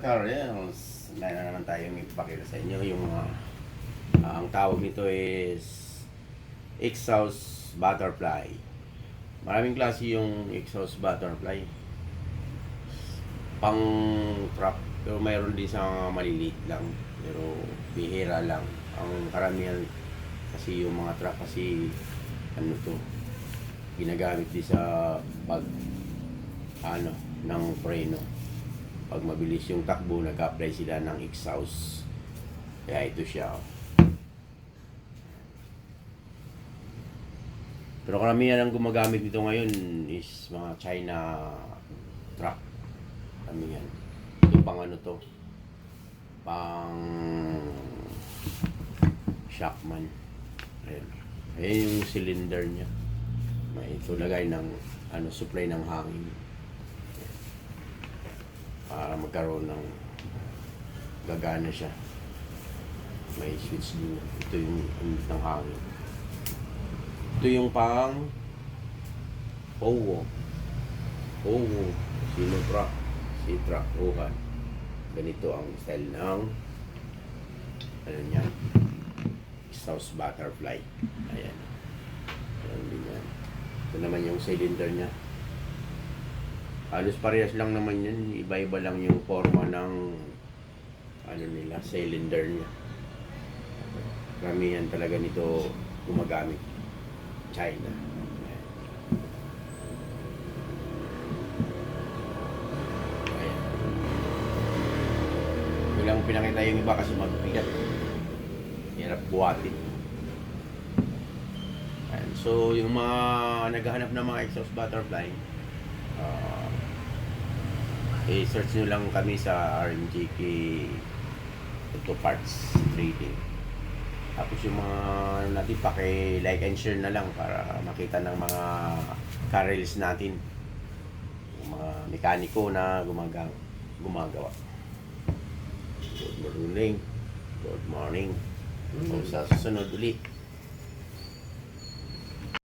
Carriers, meron na naman tayong ipakita sa inyo yung ang tawag nito is exhaust butterfly. Maraming klase yung exhaust butterfly. Pang truck, pero mayroon din sa maliliit lang, pero bihira lang. Ang karamihan kasi yung mga truck kasi ano to, ginagamit din sa pag ng preno. Pag mabilis yung takbo, nag-apply sila ng exhaust. Kaya ito siya. Pero karamihan ang gumagamit nito ngayon is mga China truck. Karamihan. Ito pang ano to? Pang Shockman. Ayan. Ayan yung cylinder niya. May tulagay ng supply ng hangin. Para magkaroon ng gagana siya. May switch din. Ito yung ng hangin. Ito yung pang Powo. Sino truck? Si truck Wuhan. Ganito ang style ng niya, exhaust butterfly. Ayan. Ayan din yan. Ito naman yung cylinder niya. Halos parehas lang naman yan. Iba-iba lang yung forma ng nila, cylinder niya. Karamihan talaga nito gumagamit China. Ayan. Bilang pinakita yung iba kasi magbigat. Hirap buhatin. Ayan. So yung mga naghahanap ng mga exhaust butterfly, i-search nyo lang kami sa RMGK Auto Parts Trading. Tapos yung mga natin like and share na lang para makita ng mga car-rails natin, yung mga mekaniko na gumagawa. Good morning. O sa susunod ulit.